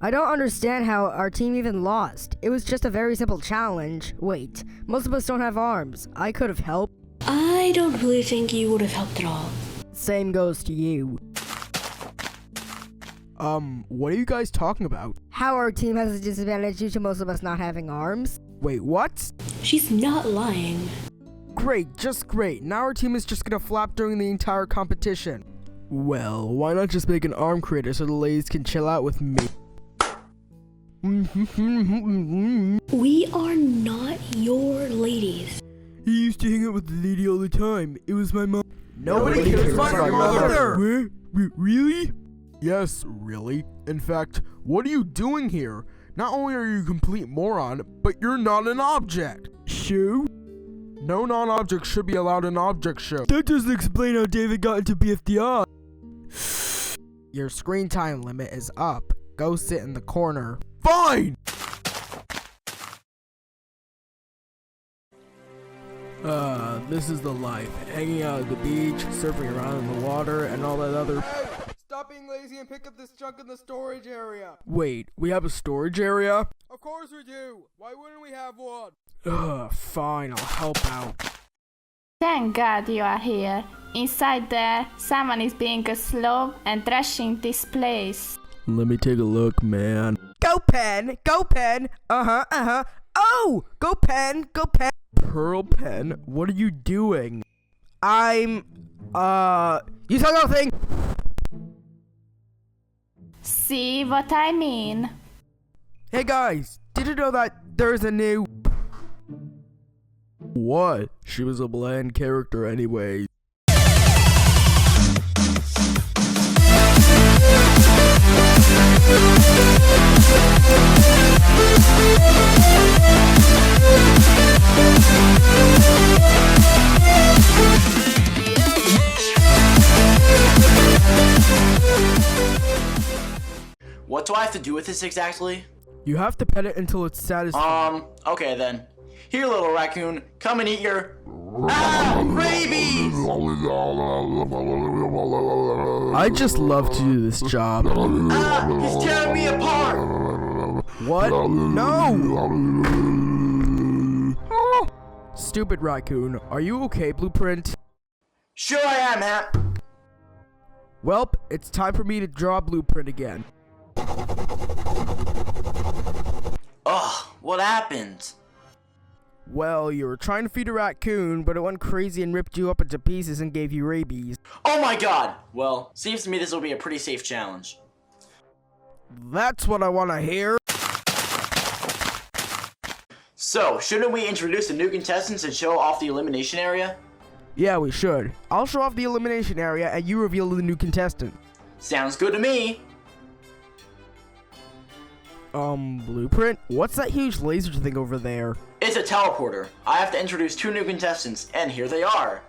I don't understand how our team even lost. It was just a very simple challenge. Wait, most of us don't have arms. I could have helped. I don't really think you would have helped at all. Same goes to you. What are you guys talking about? How our team has a disadvantage due to most of us not having arms? Wait, what? She's not lying. Great, just great. Now our team is just gonna flap during the entire competition. Well, why not just make an arm creator so the ladies can chill out with me? We are not your ladies. He used to hang out with the lady all the time. It was my mom. Nobody cares about your mother. Really? Yes, really. In fact, what are you doing here? Not only are you a complete moron, but you're not an object. Shoe? No non-object should be allowed an object show. That doesn't explain how David got into BFDI. Your screen time limit is up. Go sit in the corner. Fine! This is the life. Hanging out at the beach, surfing around in the water, and all that other— Hey! Stop being lazy and pick up this junk in the storage area! Wait, we have a storage area? Of course we do! Why wouldn't we have one? Fine, I'll help out. Thank God you are here. Inside there, someone is being a slob and trashing this place. Let me take a look, man. Go pen! Go pen! Oh! Go pen! Go pen! Pearl Pen, what are you doing? You saw nothing! See what I mean? Hey guys, did you know that there's a new— What? She was a bland character anyway. What do I have to do with this exactly? You have to pet it until it's satisfied. Okay then. Here, little raccoon, come and eat your— rabies! I just love to do this job. He's tearing me apart! What? No! Stupid raccoon, are you okay, Blueprint? Sure I am, Hap. Welp, it's time for me to draw Blueprint again. Ugh, what happened? Well, you were trying to feed a raccoon, but it went crazy and ripped you up into pieces and gave you rabies. Oh my god! Well, seems to me this will be a pretty safe challenge. That's what I want to hear. So, shouldn't we introduce the new contestants and show off the elimination area? Yeah, we should. I'll show off the elimination area and you reveal the new contestant. Sounds good to me. Blueprint? What's that huge laser thing over there? It's a teleporter. I have to introduce two new contestants, and here they are.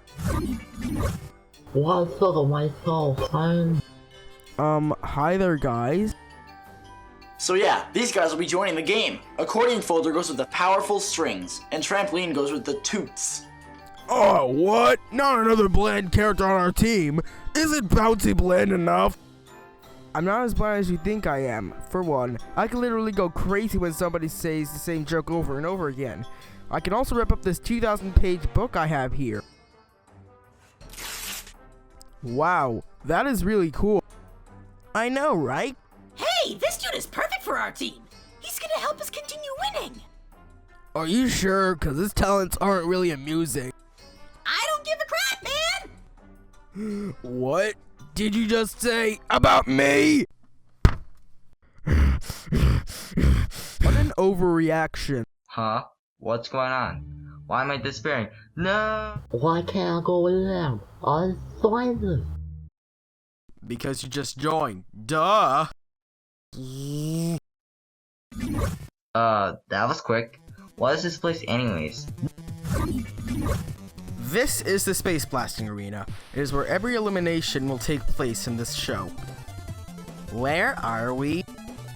What's up, myself? Hi there, guys. So yeah, these guys will be joining the game. Accordion folder goes with the powerful strings, and trampoline goes with the toots. Oh, what? Not another bland character on our team. Isn't Bouncy bland enough? I'm not as bland as you think I am. For one, I can literally go crazy when somebody says the same joke over and over again. I can also rip up this 2,000-page book I have here. Wow, that is really cool. I know, right? Hey, this dude is perfect for our team. He's gonna help us continue winning. Are you sure? Because his talents aren't really amusing. I don't give a crap, man. What did you just say about me? What an overreaction. Huh? What's going on? Why am I despairing? No! Why can't I go with them? I'm silent. Because you just joined. Duh. That was quick. What is this place anyways? This is the Space Blasting Arena. It is where every elimination will take place in this show. Where are we?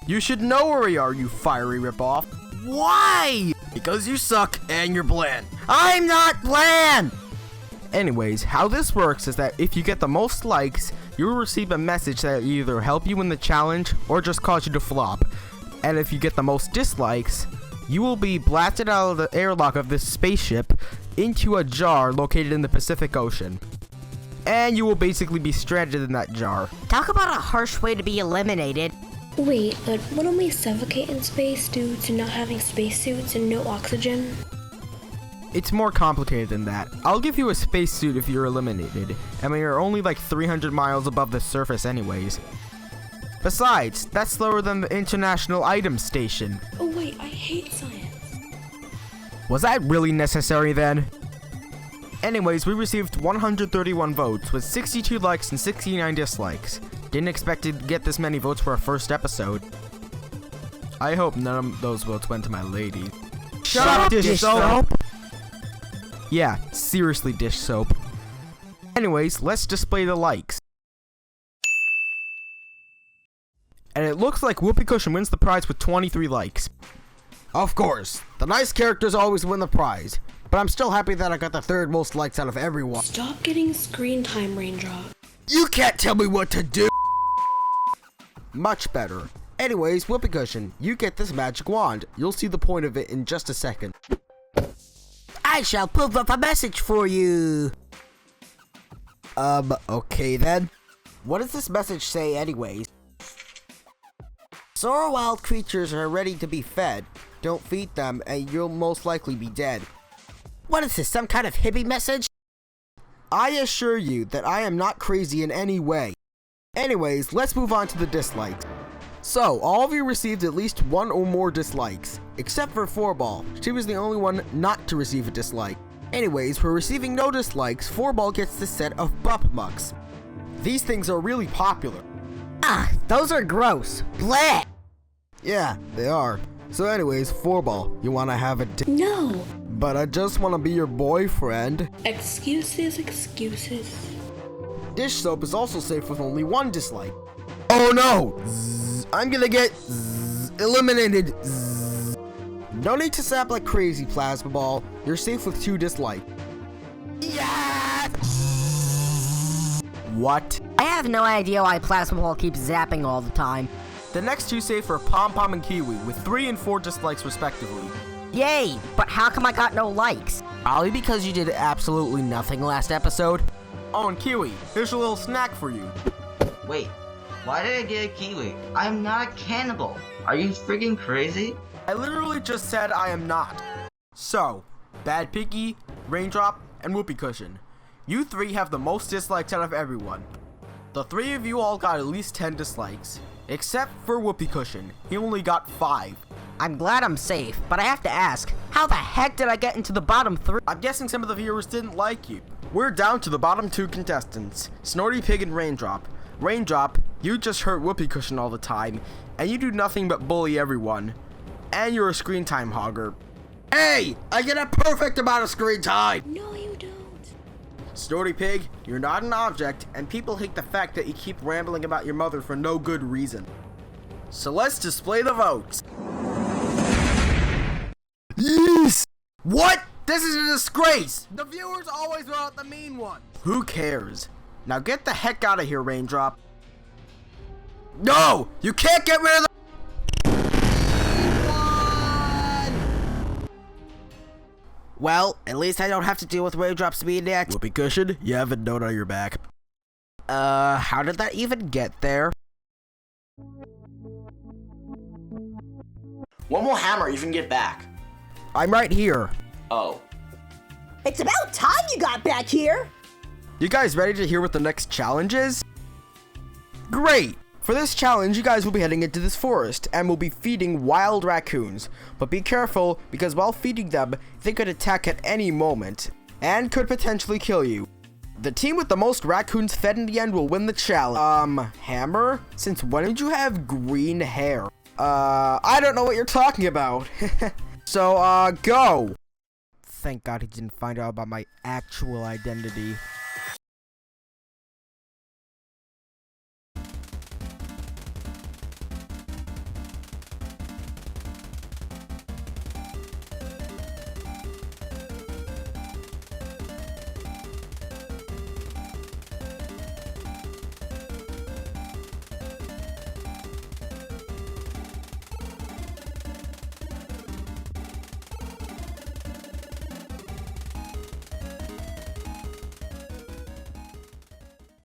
You should know where we are, you fiery ripoff. Why? Because you suck and you're bland. I'm not bland! Anyways, how this works is that if you get the most likes, you will receive a message that will either help you win the challenge or just cause you to flop. And if you get the most dislikes, you will be blasted out of the airlock of this spaceship into a jar located in the Pacific Ocean. And you will basically be stranded in that jar. Talk about a harsh way to be eliminated. Wait, but wouldn't we suffocate in space due to not having spacesuits and no oxygen? It's more complicated than that. I'll give you a spacesuit if you're eliminated, and we are only like 300 miles above the surface anyways. Besides, that's slower than the International Item Station. Oh wait, I hate science. Was that really necessary then? Anyways, we received 131 votes with 62 likes and 69 dislikes. Didn't expect to get this many votes for our first episode. I hope none of those votes went to my lady. Shut up, dish soap! Yeah, seriously, dish soap. Anyways, let's display the likes. And it looks like Whoopee Cushion wins the prize with 23 likes. Of course, the nice characters always win the prize, but I'm still happy that I got the third most likes out of everyone. Stop getting screen time, Raindrop. You can't tell me what to do! Much better. Anyways, Whoopee Cushion, you get this magic wand. You'll see the point of it in just a second. I shall pop up a message for you. Okay then. What does this message say anyways? Sore wild creatures are ready to be fed. Don't feed them and you'll most likely be dead. What is this, some kind of hippie message? I assure you that I am not crazy in any way. Anyways, let's move on to the dislikes. So, all of you received at least one or more dislikes, except for 4Ball. She was the only one not to receive a dislike. Anyways, for receiving no dislikes, 4Ball gets this set of Bup Mucks. These things are really popular. Ah, those are gross. Bleh! Yeah, they are. So anyways, 4Ball, you wanna have a No! But I just wanna be your boyfriend. Excuses, excuses. Dish Soap is also safe with only one dislike. Oh no! I'm gonna get eliminated. No need to sap like crazy, Plasma Ball. You're safe with 2 dislikes. Yes! What? I have no idea why Plasma Ball keeps zapping all the time. The next 2 safe are Pom Pom and Kiwi with 3 and 4 dislikes respectively. Yay! But how come I got no likes? Probably because you did absolutely nothing last episode. Oh, and Kiwi, here's a little snack for you. Wait, why did I get a kiwi? I'm not a cannibal. Are you freaking crazy? I literally just said I am not. So, Bad Piggy, Raindrop, and Whoopee Cushion. You 3 have the most dislikes out of everyone. The 3 of you all got at least 10 dislikes. Except for Whoopee Cushion. He only got 5. I'm glad I'm safe, but I have to ask, how the heck did I get into the bottom 3? I'm guessing some of the viewers didn't like you. We're down to the bottom 2 contestants, Snorty Pig and Raindrop. Raindrop, you just hurt Whoopee Cushion all the time, and you do nothing but bully everyone. And you're a screen time hogger. Hey! I get a perfect amount of screen time! No, you don't. Snorty Pig, you're not an object, and people hate the fact that you keep rambling about your mother for no good reason. So let's display the votes. Yes! What? This is a disgrace! The viewers always vote out the mean one. Who cares? Now get the heck out of here, Raindrop. No! You can't get rid of the— Well, at least I don't have to deal with Raindrop's being next. Whoopee Cushion, you have a note on your back. How did that even get there? One more hammer you can get back. I'm right here. Oh. It's about time you got back here. You guys ready to hear what the next challenge is? Great! For this challenge, you guys will be heading into this forest and will be feeding wild raccoons. But be careful, because while feeding them, they could attack at any moment and could potentially kill you. The team with the most raccoons fed in the end will win the challenge. Hammer? Since when did you have green hair? I don't know what you're talking about. So, go! Thank God he didn't find out about my actual identity.